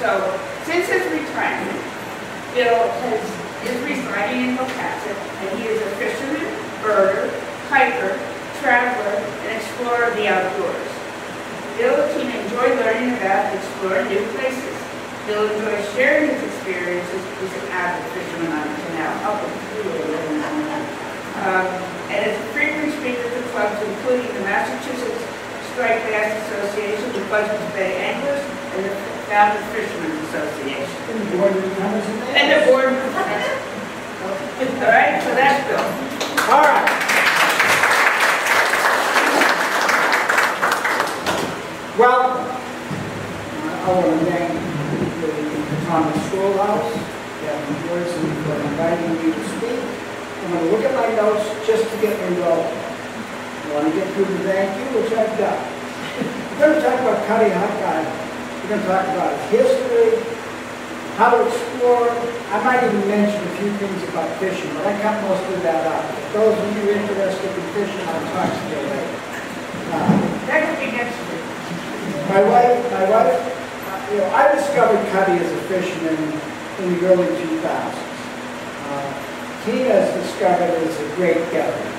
So, since his retirement, Bill is residing in Pocasset, and he is a fisherman, birder, hiker, traveler, and explorer of the outdoors. Bill and Tina enjoy learning about and exploring new places. Bill enjoys sharing his experiences. He's an avid fisherman on the canal, up in and is a frequent speaker to clubs, including the Massachusetts Striped Bass Association, the Buzzards Bay Anglers, and the Founders Fishermen's Association. And the board of Hunters and Bass. And the board. All right, so that's Bill. All right. Well, I want to thank the Cataumet Schoolhouse, Captain Joyce, for inviting me to speak. I'm going to look at my notes just to get me rolling. I want to get through the thank you, which I've done. We're going to talk about Cuttyhunk Island. We're going to talk about its history, how to explore. I might even mention a few things about fishing, but I cut most of that out. If those of you interested in fishing, I'll talk to you later. That could be next week. My wife, I discovered Cutty as a fisherman in the early 2000s. Tina is discovered as a great gallery.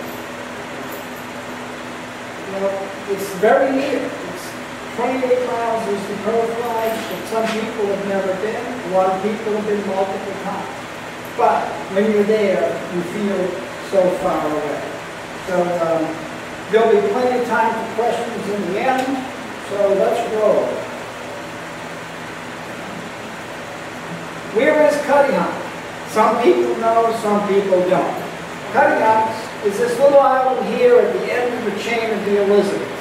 It's very near. It's 28 miles as the crow flies, but some people have never been. A lot of people have been multiple times. But when you're there, you feel so far away. So there'll be plenty of time for questions in the end. So let's roll. Where is Cuttyhunk? Some people know, some people don't. Cuttyhunk is this little island here at the end of the chain of the Elizabeths.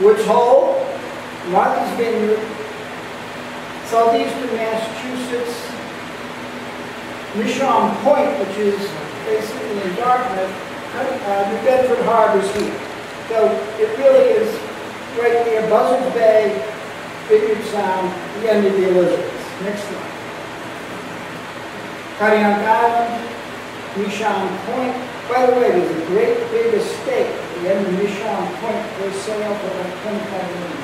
Woods Hole, Martha's Vineyard, southeastern Massachusetts, Michon Point, which is basically in Dartmouth, New Bedford Harbor's here. So it really is right near Buzzards Bay, Vineyard Sound, the end of the Elizabeths. Next slide. Cuttyhunk Island, Michon Point. By the way, there's a great big estate at the end of Michon Point. They sail for like 25 million.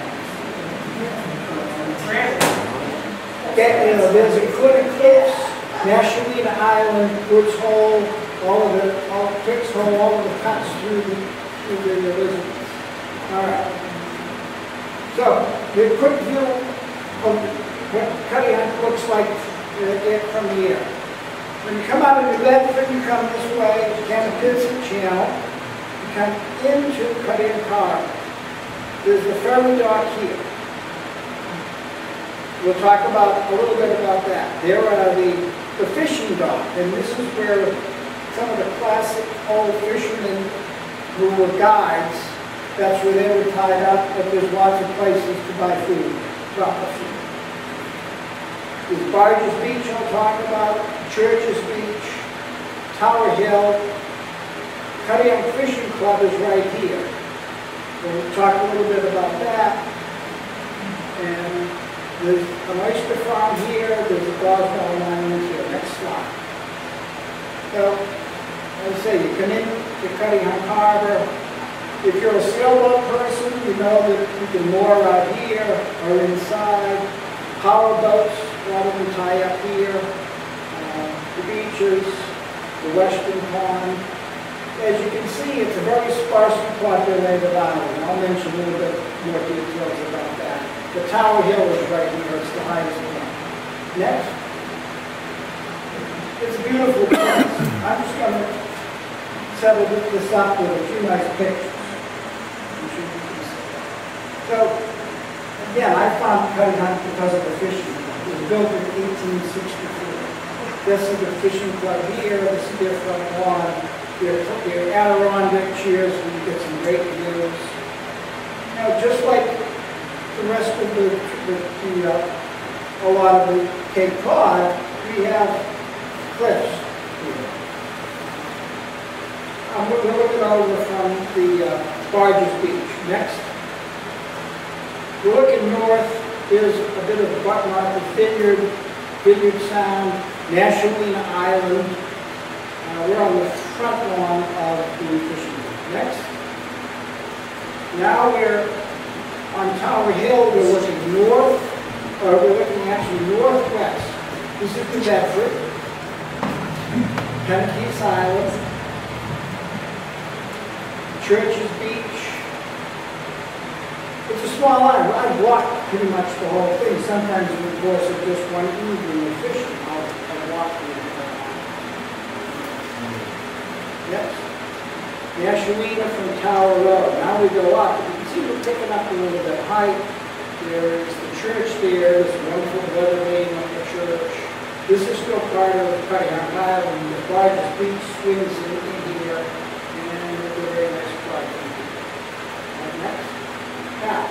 There's a Cliffs, Nashalina Island, Woods Hole, all of Tricks Hole, all of the cuts through the Elizabeths. All right. So, the quick view of what Cuttyhunk looks like from the air. When you come out of New Bedford, you come this way, to Cataumet Channel, you come into Cuttyhunk Harbor. There's the ferry dock here. We'll talk about a little bit about that. There are the fishing dock, and this is where some of the classic old fishermen who were guides, that's where they were tied up, but there's lots of places to buy food, proper food. There's Barges Beach I'll talk about, Churches Beach, Tower Hill. Cuttyhunk Fishing Club is right here. We'll talk a little bit about that. And there's an oyster farm here, there's a Gosnell Island here. Next slide. So, as I say, you come in to Cuttyhunk Harbor. If you're a sailboat person, you know that you can moor out here or inside. Power boats, a lot of them tie up here. The beaches, the western pond. As you can see, it's a very sparsely populated island. I'll mention a little bit more details about that. The Tower Hill is right here, it's the highest point. Next. It's a beautiful place. I'm just going to settle this up with a few nice pictures. So, again, I found Cuttyhunk because of the fishing club. It was built in 1864. This is the fishing club here, this is their front lawn. Their Adirondack chairs, and you get some great views. Just like the rest of a lot of the Cape Cod, we have cliffs here. We're looking over from the Barges Beach. Next. We're looking north. There's a bit of Button Vineyard Sound, Nashalina Island. We're on the front lawn of the fishing boat. Next. Now we're on Tower Hill. We're looking north. or we're looking actually northwest. This is New Bedford, Cuttyhunk Island, Churches Beach. It's a small island. I've walked pretty much the whole thing. Sometimes in the course of just one evening of fishing, I'll walk the entire island. Yes. The Ashelina from Tower Road. Now we go up. You can see we're picking up a little bit of height. There is the church there. There's a wonderful weather vane on the church. This is still part of Cuttyhunk Island. The largest beach swings in here. And it's a very nice project. Next. Now, a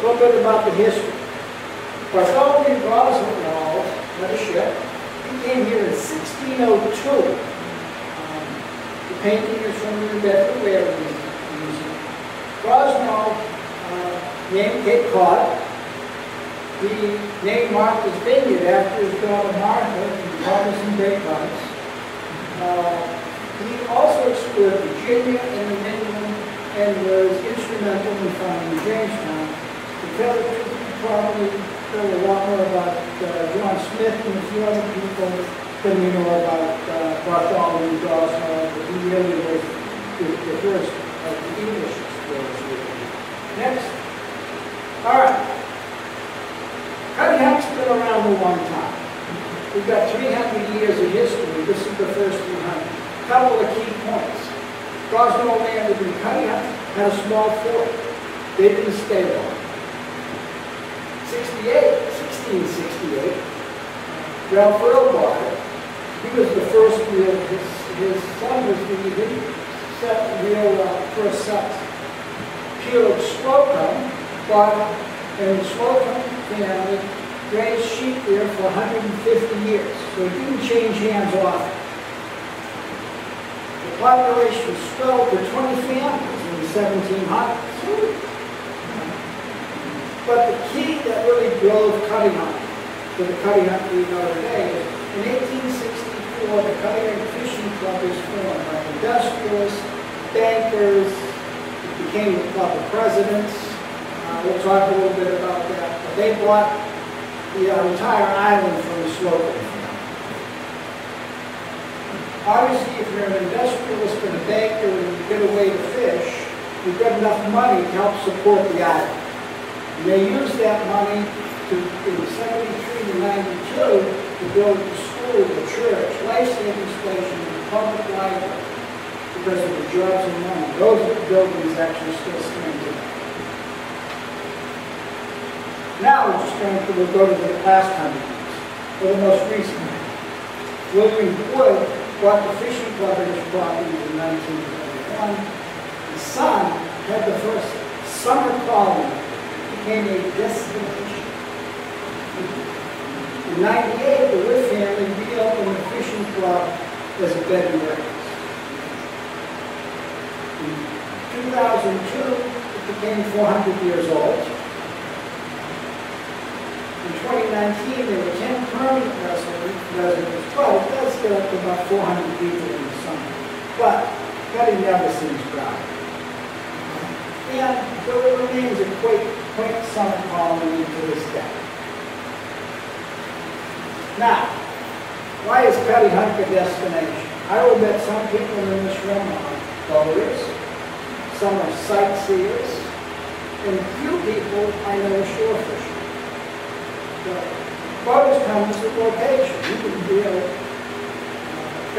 little bit about the history. Bartholomew Rosenwald had a ship. He came here in 1602. The painting is from New Bedford Railway Museum. Rosenwald named Cape Cod. He named Martha's Vineyard after his daughter Martha and Robinson grapevines. He also explored Virginia and New England and was instrumental in founding Jamestown. To tell the truth, you probably know a lot more about John Smith and a few other people than you know about Bartholomew Rosenwald, but he really was the first of the English explorers. Next. All right. Cuttyhunk's been around a long time. We've got 300 years of history. This is the first 300. A couple of key points. Rosenwald landed in Cuttyhunk, had a small fort. They didn't stay long. 1668, Ralph Earl bought it. He was the first real, his son was the real first settler. Peter Slocum bought it, and the Slocum family raised sheep there for 150 years, so it didn't change hands often. The population swelled to 20 families in the 1700s. But the key that really drove Cuttyhunk to the Cuttyhunk we know today is in 1864, the Cuttyhunk Fishing Club was formed by industrialists, bankers. It became the Club of Presidents. We'll talk a little bit about that. But they bought the entire island from the Slocum family. Obviously, if you're an industrialist and a banker and you get away to fish, you've got enough money to help support the island. And they used that money to, in 73 to 92, to build the school, the church, life-saving station, the public library, because of the jobs and money. Those buildings actually still stand today. Now we'll go to the last 100 years, or the most recent. William Wood bought the fishing club in his property in 1921. His son had the first summer colony. Became a destination. In 98, the Wood family reopened the fishing club as a bed and breakfast. In 2002, it became 400 years old. In 2019, there were 10 permanent residents, but it does get up to about 400 people in the summer. But Cutty never seems dry. And so it remains a quaint summer colony to this day. Now, why is Cuttyhunk a destination? I will bet some people in this room are boaters, some are sightseers, and few people I know are shore fishing. Boaters come as a location. You can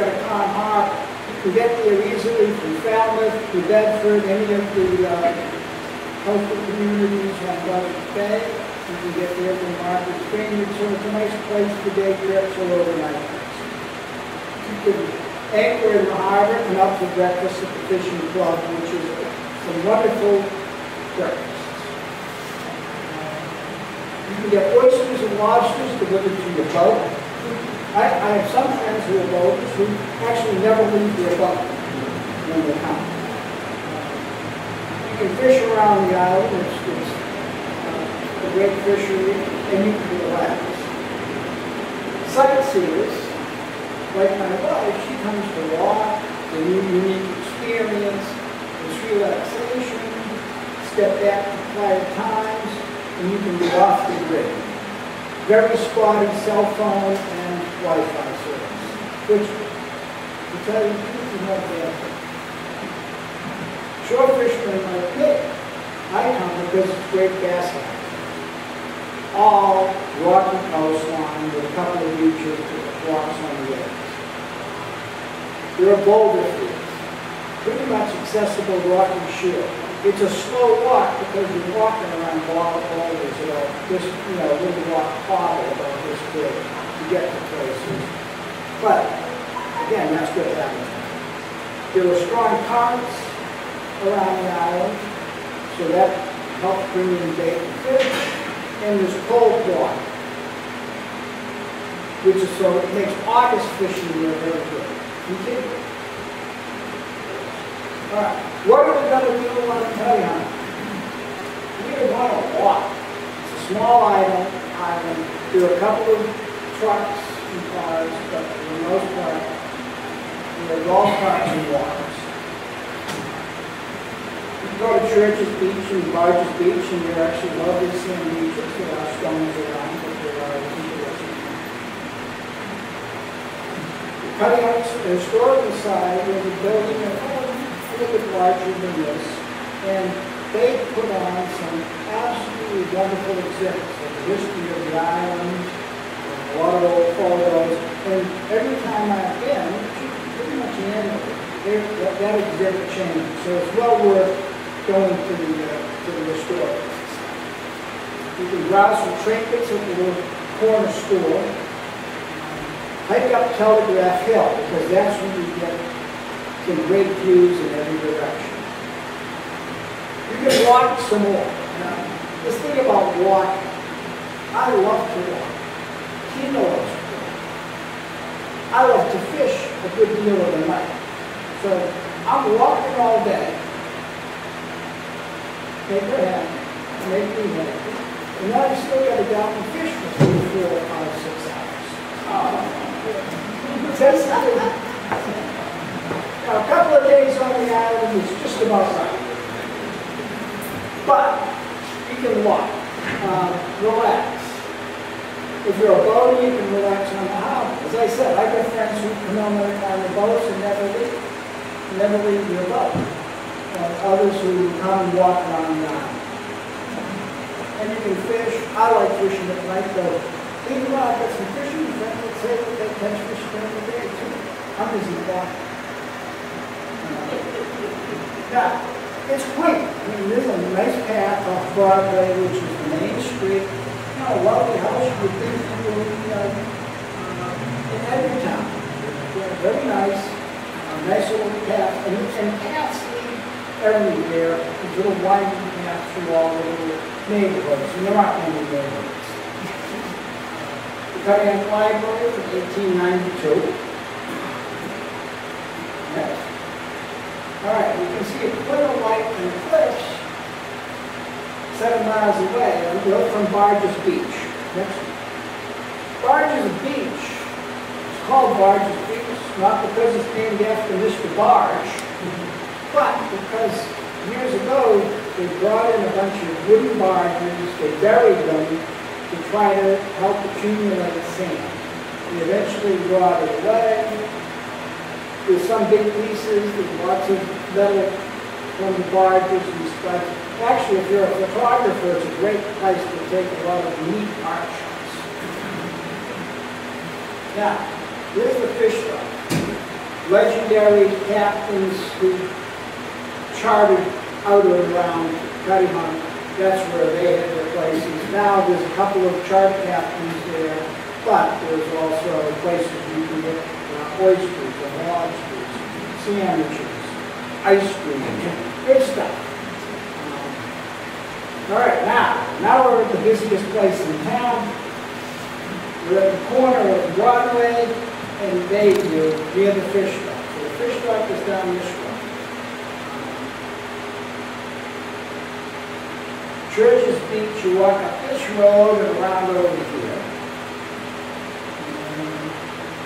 got a calm harbor. You can get there easily from Falmouth to Bedford, any of the coastal communities on Buzzards Bay. You can get there from Martha's Vineyard, so it's a nice place for day trips or overnight trips. You can anchor in the harbor and up for breakfast at the fishing club, which is some wonderful breakfasts. You can get oysters and lobsters delivered to your boat. I have some friends who are boaters who actually never leave their boat when they come. You can fish around the island. It's a great fishery, and you can relax. Sightseers, like my wife, she comes to walk, a unique experience, it's relaxation, step back to quiet times, and you can be off the grid. very spotty cell phone and Wi-Fi service, which, to tell you the truth, is not bad. Shore fishermen like me, I come because it's great gas line. All rocky coastline with a couple of beaches with rocks on the edge. There are boulder fields, pretty much accessible rocky shore. It's a slow walk because you're walking around boulders that are this, little rock cobble about this big to get to places. But again, that's good habitat. There are strong currents around the island, so that helps bring in bait and fish. And there's cold water, which is so it makes August fishing there very good. Continue. All right, what are we going to do on Cuttyhunk? We're going to walk. It's a small island. There are a couple of trucks and cars, but for the most part, there are golf carts and walkers. You can go to Church's Beach and Barge's Beach, and there are actually lovely sand beaches. There are stones around, but there are interesting. Cuttyhunk's historical side was a building a little bit larger than this, and they put on some absolutely wonderful exhibits of the history of the island, a lot of old photos, and every time I've been, pretty much annually, that exhibit changes. So it's well worth going to the historical society. You can browse for trinkets at the little corner store. Hike up Telegraph Hill, because that's when you get some great views in every direction. You can walk some more. Now, this thing about walking, I love to walk. Tina loves to walk. I love to fish a good deal of the night. So I'm walking all day. Make her happy, make me happy. And now I still got to go out and fish for 3, 4, 5, 6 hours. Now, a couple of days on the island is just about right. But you can walk, relax. If you're a boater, you can relax on the harbor. As I said, I got friends who come on the boats and never leave their boat. Others who come and walk around the island. And you can fish. I like fishing at night, though. Even though I've got some fishing friends that say that they catch fish during the day, too. I'm busy walking. Now, it's quaint. I mean, there's a nice path off Broadway, which is the main street. A lovely house you would think you would in every town. Very nice, nice little path, and paths lead everywhere. These little winding paths through all the little neighborhoods, and there aren't many neighborhoods. The Cuttyhunk Library from 1892. Next. All right, you can see a clear light in the cliffs 7 miles away, and we're from Barge's Beach. Next. Barge's Beach. It's called Barge's Beach, not because it's named after Mr. Barge, but because years ago they brought in a bunch of wooden barges, they buried them to try to help accumulate sand. They eventually brought it away. There's some big pieces, there's lots of metal from the barges and stuff. Actually, if you're a photographer, it's a great place to take a lot of neat art shots. Now, here's the fish dock. Legendary captains who chartered out around Cuttyhunk, that's where they had their places. Now there's a couple of chart captains there, but there's also places you can get oysters and lobsters, sandwiches, ice cream, good stuff. All right, now we're at the busiest place in town. We're at the corner of Broadway and Bayview near the fish dock. So the fish dock is down this way. Church's Beach, you walk up this road and around over here. And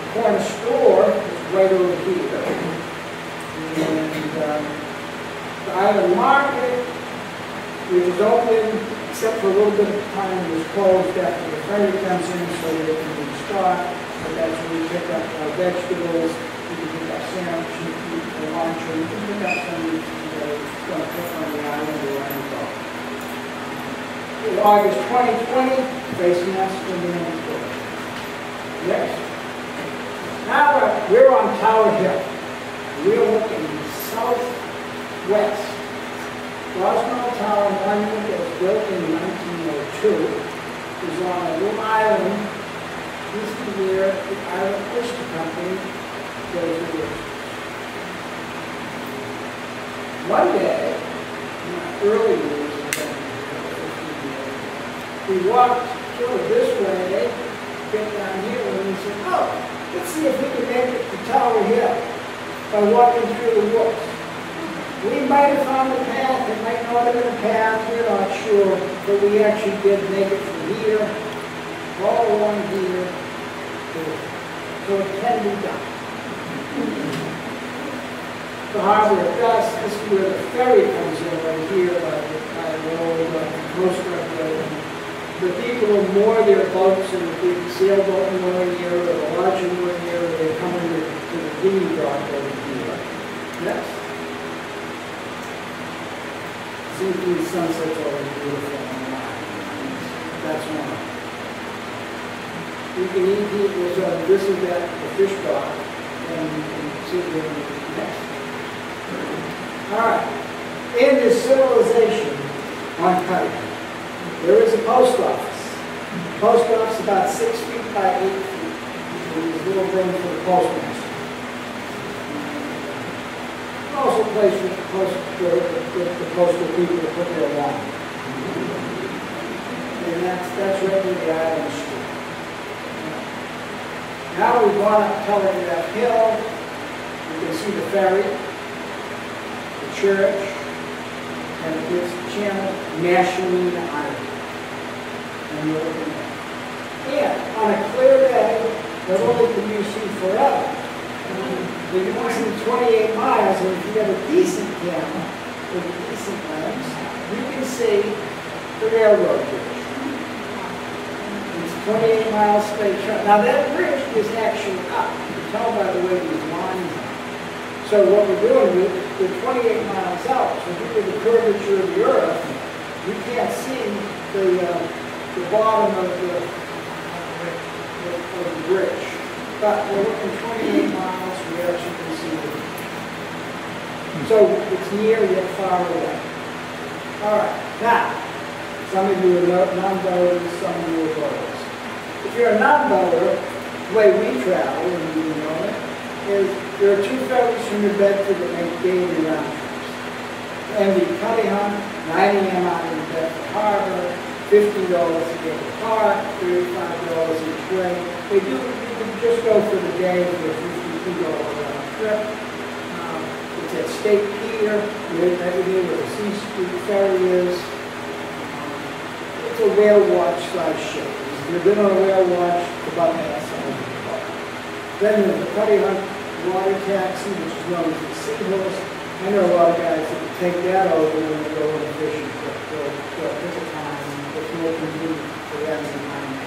the corner store is right over here. And the Island Market, which is open except for a little bit of time it was closed after the ferry comes in so they can restock. But that's where we pick up our vegetables, we can pick up sandwich, we can eat for lunch, or we can pick up something that is going to cook on the island or on the boat. August 2020, facing us in the inventory. Next. Now we're on Tower Hill. We're looking southwest. Roswell Tower Monument that was built in 1902 is on a little island. This is where the Island Oyster Company goes to work. One day, in my early years, we walked sort of this way, get down here, and we said, oh, let's see if we can make it to Tower Hill by walking through the woods. We might have found a path, it might not have been a path, we're not sure, but we actually did make it from here, all along here, so it can be done. The harbor of Dust, this is where the ferry comes in right here by the old coast guard building. The people who moor their boats in the big sailboat mooring area or the larger mooring area, they come into to the dinghy dock over here. Next. See these sunsets are beautiful on the line. That's one. You can eat here, this is that the fish dock, and you can see there next. Alright. In this civilization on Cuttyhunk, there is a post office. The post office is about 6 feet by 8 feet. There's a little room for the postmaster. Also a place for the postal people to put their lawn. And that's right near the island street. Now we've gone up Telegraph Hill. You can see the ferry, the church, and it's channel National Island. And you're looking at it. And on a clear day, not only can you see forever, but you can see 28 miles, and if you have a decent camera with a decent lens, you can see the railroad bridge. It's 28 miles straight shot. Now that bridge is actually up. You can tell by the way these lines are. So what we're doing is, we're 28 miles out, so due to the curvature of the earth, you can't see the bottom of the bridge. But we're looking 28 miles, we actually can see it. So it's near yet far away. All right, now, some of you are non-boaters, some of you are boaters. If you're a non-boater, the way we travel, and you know it, is there are two ferries from New Bedford that make daily round trips. And the Cuttyhunk, 9 a.m. out in Bedford Harbor, $50 to get the park, $35 each way. They do, you can just go for the day for a $52 round trip. It's at State Pier, right here where the C Street ferry is. It's a whale watch size ship. If you've been on a whale watch, it's about that size of the park. Then there's the Cuttyhunk water taxi, which is known as the Schoolhouse. I know a lot of guys that can take that over when they go on a fishing trip. They'll pick a time, it's more convenient for them than mine.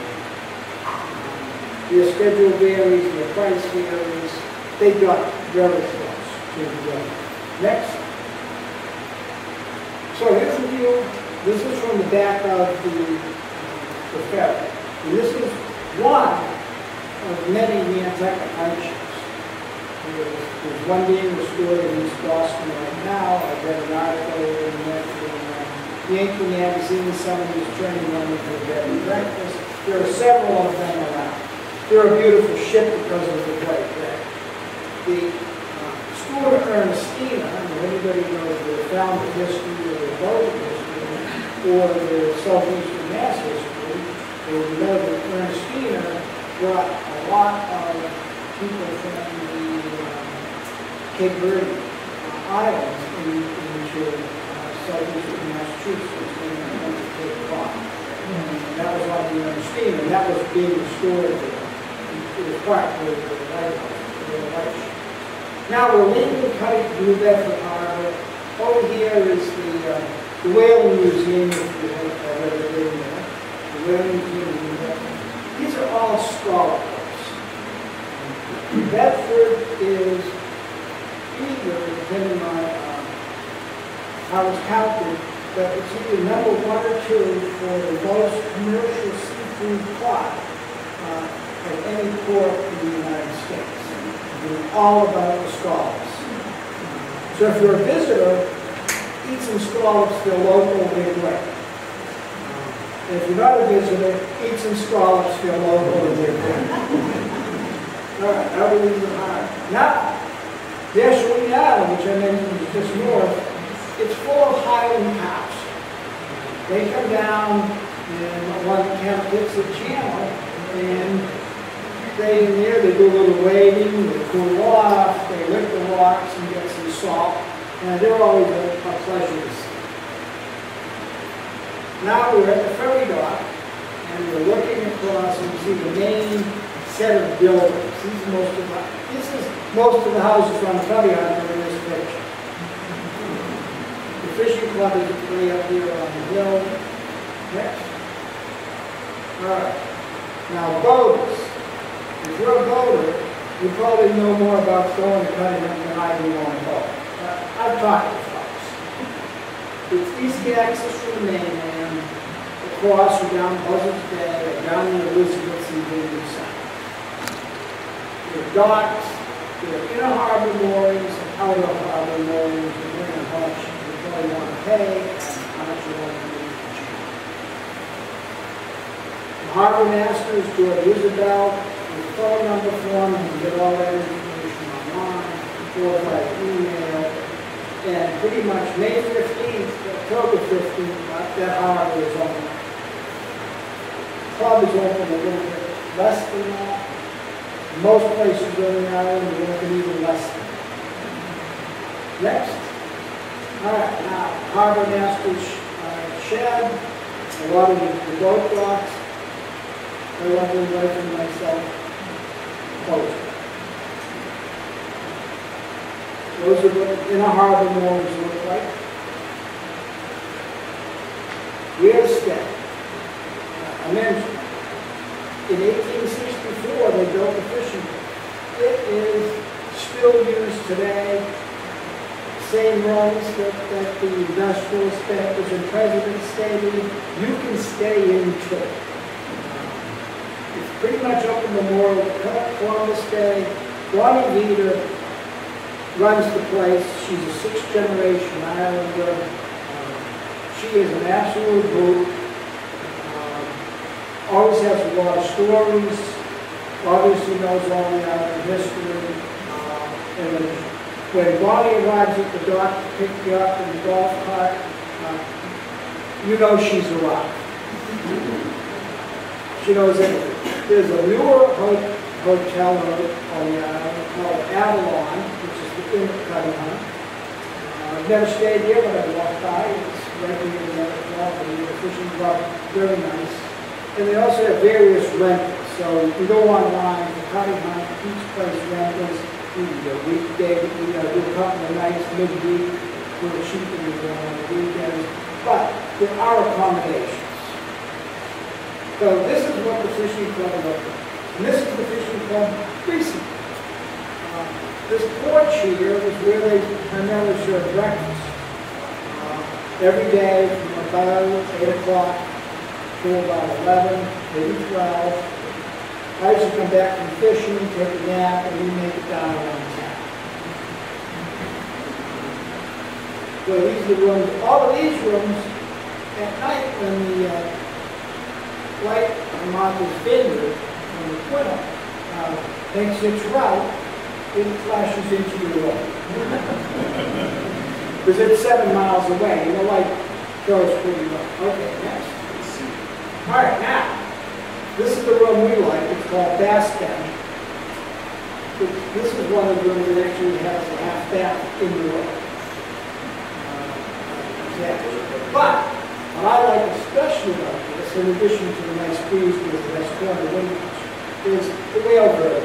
Their schedule varies, their price varies. They got very close to the next. So here's a view. This is from the back of the ferry. And this is one of many Nantucket hardships. There's one being restored in East Boston right now. I read an article in Yankee magazine, someone who's turning one into a bed and breakfast. There are several of them around. They're a beautiful ship because of the white deck. The schooner Ernestina, if anybody knows the founder history or the boat history or the Southeastern Mass history, they would know that Ernestina brought a lot of people from the Cape Verde Islands into southeastern Massachusetts and went to Cape Cod. And that was on the steam, and that was being restored there. It was part of the lighthouse. Now we're leaving New Bedford Harbor. Over here is the The Whale Museum, if you have ever been there. The Whale Museum. These are all scholar books. Bedford is either, depending on how it's counted, but it's either number 1 or 2 for the most commercial seafood caught at any port in the United States. It's all about the scallops. So if you're a visitor, eat some scallops, they're local, they're great. And if you're not a visitor, eat some scallops, they're local, and they're great. All right, now we're leaving hard. Now, there's Schoolhouse Island, which I mentioned is just north. It's full of Highland cows. They come down, and one camp hits the channel, and they in there, they do a little wading, they cool off, they lick the rocks and get some salt, and they're always a pleasure to see. Now we're at the ferry dock, and we're looking across and we see the main set of buildings. This is most of the houses on Cuttyhunk are in this picture. The fishing club is way up here on the hill. Next. All right. Now boats. If you're a boater, you probably know more about going to Cuttyhunk than I do on a boat. I've talked to folks. It's easy access from the mainland, across or down Buzzards Bay, or down the Elizabeth and David Sound. There are docks, there are inner harbor moorings, and outer harbor moorings, depending on how much you probably want to pay and how much you want to do. The harbor master is George Isabel. The phone number for him, you can get all that information online, or by email. And pretty much May 15th, October 15th, that harbor is open. The club is open a little bit less than that. Most places on the island are open even less than that. Next. All right, now, harbor master's shed, a lot of the boat docks. I love the wife and myself. Closed. Those are what inner harbor moorings look like. Real estate. I mentioned, in 1864 they built the fishing boat. It is still used today. Same rooms that the industrial inspectors and presidents stayed in, you can stay in too. It's pretty much open memorial to Columbus Day. Bonnie Veeder runs the place. She's a 6th generation Islander. She is an absolute hoot. Always has a lot of stories. Obviously knows all the island history. And when Bonnie arrives at the dock to pick you up in the golf cart, you know she's arrived. She knows everything. There's a newer hotel on the island called Avalon, which is the Inn at Cuttyhunk. I've never stayed here, but I've walked by. It's right near the club and the fishing club. Very nice. And they also have various rentals. So if you go online to Cuttyhunk, each place rentals. You can go weekday, do a couple of nights, midweek, a little cheaper than you on the weekends. But there are accommodations. So this is what the fishing club looks like. And this is the fishing club recently. This porch here is where they primarily serve breakfast. Every day from about 8 o'clock to about 11, maybe 12. I used to come back from fishing, take a nap, and we make it down around 10. So these are the rooms, all of these rooms, at night when the light on Martha's Vineyard, on the Twitter, makes its route, it flashes into your room. Because it's 7 miles away, and the light goes pretty low. Okay, next. All right, now, this is the room we like. It's called Bass Den. This is one of the rooms that actually has a half bath in the room. But what I like especially about this, in addition to the nice breeze with the best corner windows, is the whale bird.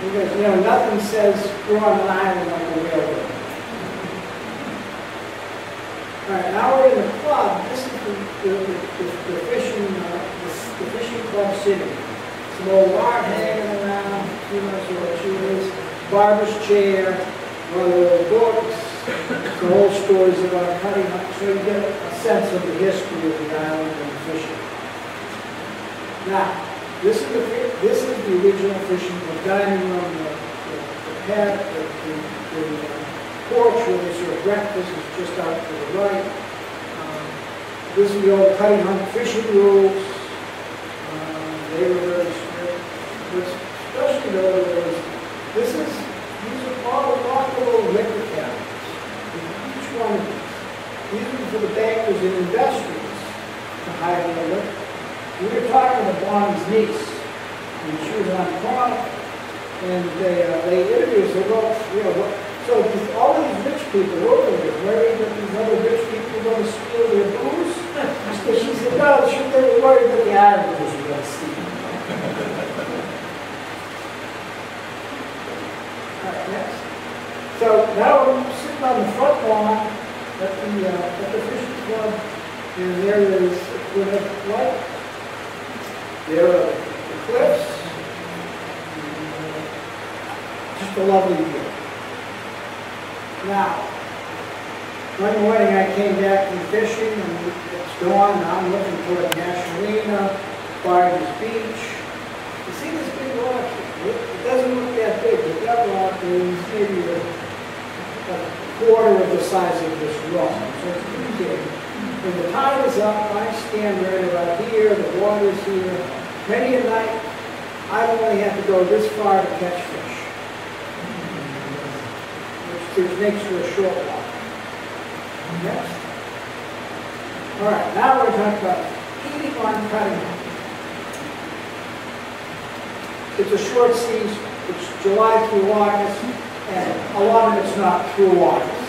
Because, nothing says you're on an island like a whale bird. All right, now we're in the club. This is the fishing club sitting. Some old art hanging around, too much what she is. Barber's chair, one of the old books, some old stories about Cuttyhunk, so you get a sense of the history of the island and the fishing. Now, this is the original fishing club dining room, the pad, the porch where they serve breakfast is just out to the right. This is the old Cuttyhunk fishing rules. They were very strict. But especially though, these are all lockable liquor cabinets. Each one of these are for the bankers and investors to hide their liquor. We were talking to Bonnie's niece, and she was on the call, and they interviewed her, well, you know, so all these rich people over there, worried that these other rich people were going to steal their booze? So she said, no, they were worried that the Islanders were going to steal. All right, next. So now we're sitting on the front lawn at the fishing club, and there is, like, there are the cliffs, just a lovely view. Now, one morning I came back from fishing, and it's dawn, and I'm looking toward Nationalina, Barges Beach. You see this big rock here? It doesn't look that big, but that rock is maybe a quarter of the size of this rock, so it's pretty big. When the tide is up, I stand right about here, the water's here. Many a night, I only have to go this far to catch fish, which makes for a short walk. Next. All right, now we're talking about eating on Cuttyhunk. It's a short season. It's July through August, and a lot of it's not through August.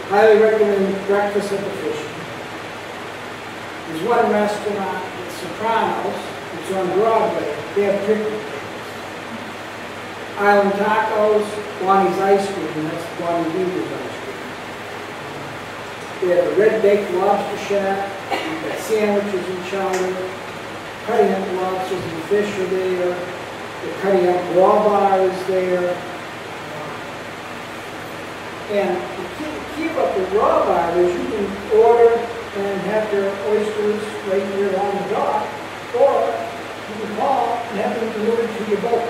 Highly recommend breakfast at the fishing. There's one restaurant, it's Sopranos, it's on Broadway. They have picnic tables. Island tacos, Bonnie's ice cream, that's Bonnie Beaver's ice cream. They have the red baked lobster shack, you've got sandwiches and chowder, Cuttyhunk lobsters and fish are there, the Cuttyhunk raw bar is there. And the key about the raw bar is you can order and have your oysters right here on the dock, or you can call and have them delivered to your boat.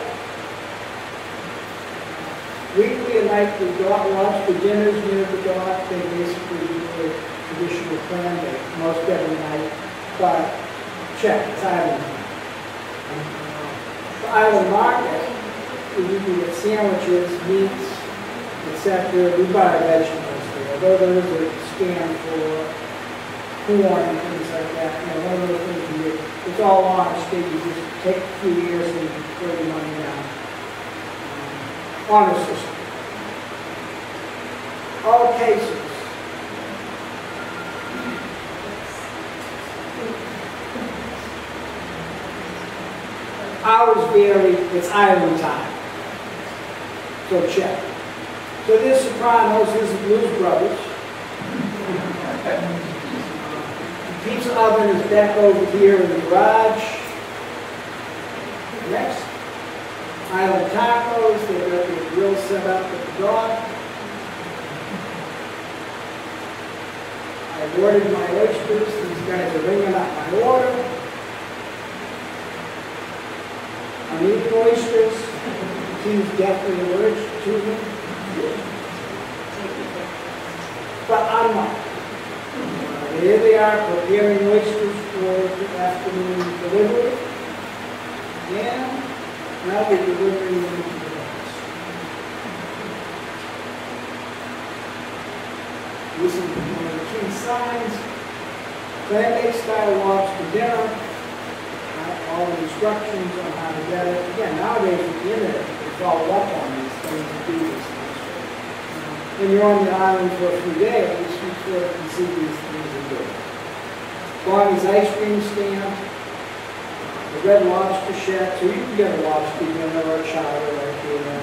Weekly and nightly lobster dinners near the dock. They basically do a traditional clam bake most every night, but check, it's island time. The island market, you can get sandwiches, meats, etc. We buy vegetables there, although there is a stand for corn and things like that. You know, one of those things you get, it's all honest. You just take a few years and throw your money down. Honor system. All cases. Hours vary, it's island time. So check. So this Sopranos is the Blues Brothers. Pizza oven is back over here in the garage. Next. Island tacos, they've got the grill set up at the dock. I ordered my oysters, these guys are ringing up my order. I'm eating oysters, he's definitely allergic to them. But I'm not. Here they are preparing oysters for the afternoon delivery. And now we're delivering them to the house. This is one of the key signs. Clam-bake style lobster dinner. All the instructions on how to get it. Again, nowadays with the internet, you can follow up on these things and do these things. When you're on the island for a few days, you sort of can see these things are good. Bonnie's ice cream stand. The red lobster shack, so you can get a lobster dinner or a chowder right here.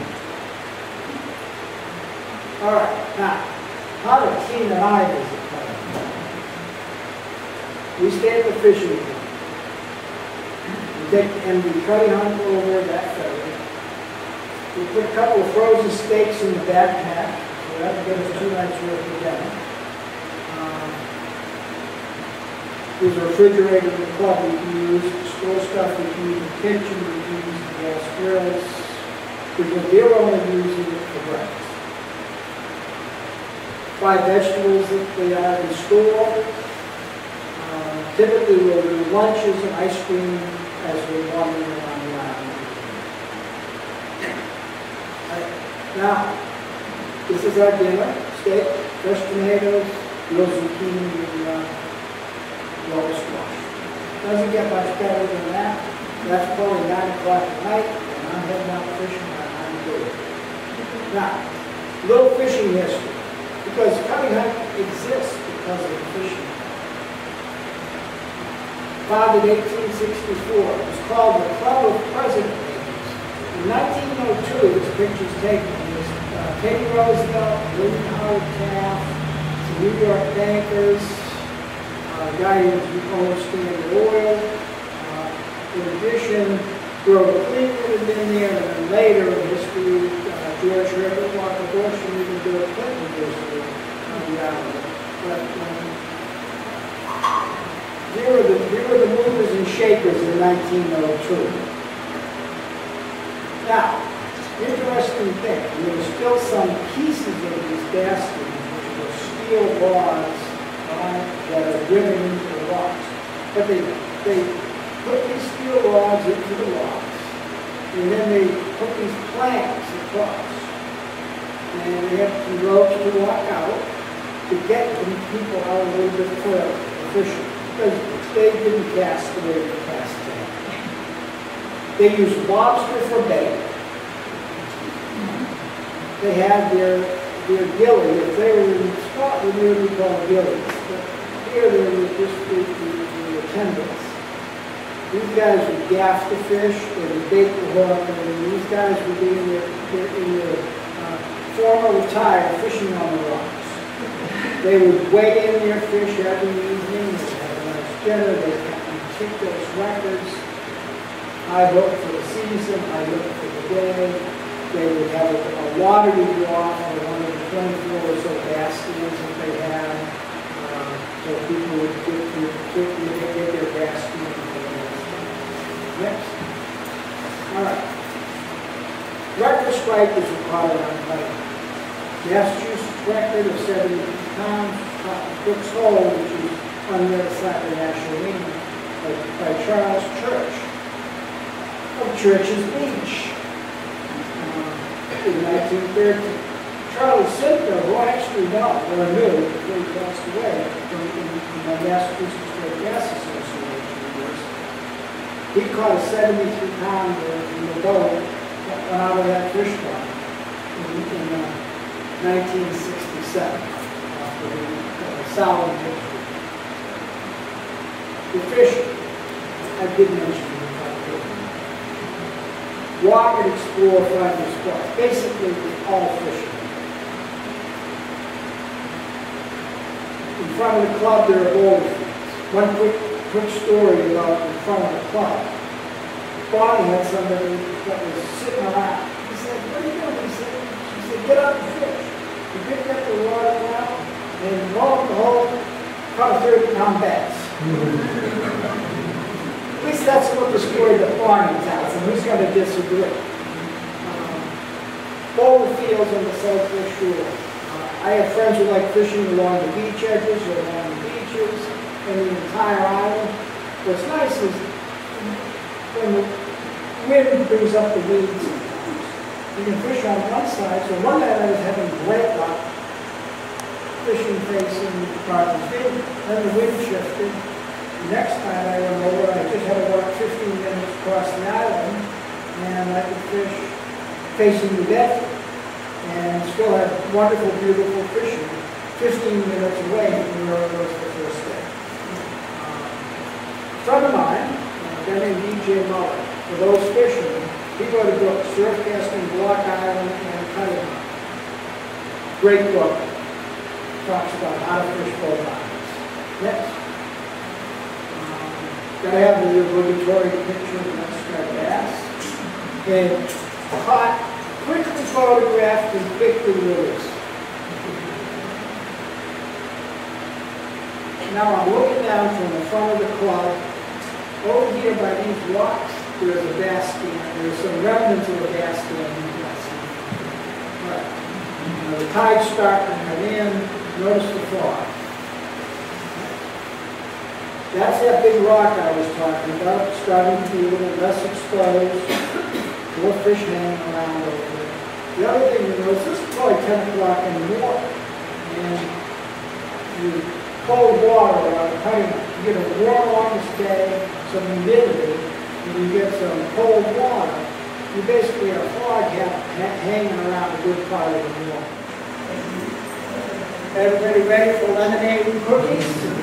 All right, now, I visit Cuttyhunk. We stay at the fishing pier. And we Cuttyhunk over that ferry. We put a couple of frozen steaks in the backpack, so that would give us 2 nights worth of dinner. There's a refrigerator in the club we can use to store stuff. We can use the kitchen, we can use the gas grills, because they're only using it for breakfast. Buy vegetables that they are in store. Typically we'll do lunches and ice cream as we're wandering around the island. Now, this is our dinner: steak, fresh tomatoes, grilled zucchini, and lower squash. Doesn't get much better than that. That's probably 9 o'clock at night, and I'm heading out fishing on good. Now, little fishing history, because Cuttyhunk exists because of the fishing. Founded in 1864, it was called the Club of President Ladies. In 1902, this picture's taken. There's Teddy Roosevelt, William Howard Taft, some New York bankers, a guy who owns Standard Oil. In addition, Grover Cleveland had been there, and then later in history, George Herbert Walker Bush and even Bill Clinton visited on the island. But here were the movers and shakers in 1902. Now, interesting thing, there were still some pieces of these baskets, which were steel rods that are driven into the rocks. But they put these steel rods into the rocks, and then they put these planks across. And they have some ropes to walk out to get the people out a little bit further, fishing. Because they didn't cast the way they cast today. They used lobster for bait. They had their gilly. If they were in Scotland, they would be called gillies. But here they were just the tendrils. These guys would gaff the fish, they would bait the hook, and these guys would be in their former retire fishing on the rocks. They would weigh in their fish every evening. Dinner, they kept meticulous records. I looked for the season, I looked for the day. They would have a lottery draw for one of the 24 or so baskets that they had. So people would get their basket. Next. All right. Record strike is required on Cuttyhunk. Massachusetts record of 70 pounds, Brooks Hole, which is on the other side of the National Arena, by Charles Church of Church's Beach in 1913. Charlie Sitka, who I actually know, or knew before he passed away, from the Massachusetts State Gas Association years, he caught a 73-pounder in the boat out of that fish pond in 1967 after the Salmon picture. The fish, I did mention it. Walk and explore, find your spots. Basically, all fishing. In front of the club, there are bowling fields. One quick story about in front of the club. Bonnie had somebody that was sitting around. He said, "What are you doing?" She said, "Get up and fish." He picked up the rod out, and lo and behold, caught a 30-pound bass. At least that's what the story that Barney tells, and who's going to disagree? Bowling fields on the southwest shore. I have friends who like fishing along the beach edges or along the beaches and the entire island. What's nice is when the wind brings up the weeds, you can fish on one side. So one night I was having great luck fishing facing Garden Field, then the wind shifted. The next time I went over, I just had to walk 15 minutes across the island, and I could fish facing the Bedford, and still have wonderful, beautiful fishing 15 minutes away from where it was the first day. A friend of mine, a guy named DJ Muller, for those fishermen, he wrote a book, Surf Casting, Block Island, and Cuttyhunk. Great book. talks about how to fish both islands. Next. Gotta have the obligatory picture of Western bass. And caught, quickly photographed, and quickly released. Now I'm looking down from the front of the club. Over here by these rocks, there's a bass stand. There's some remnants of a bass stand you can see. But, the tide's starting to come in. Notice the fog. That's that big rock I was talking about, starting to be a little less exposed. More fish hanging around over there. The other thing you notice, this is probably 10 o'clock in the morning. And you cold water around Cuttyhunk. You get a warm August day, some humidity, and you get some cold water. You basically have fog hanging around a good part of the morning. Everybody ready for lemonade and cookies?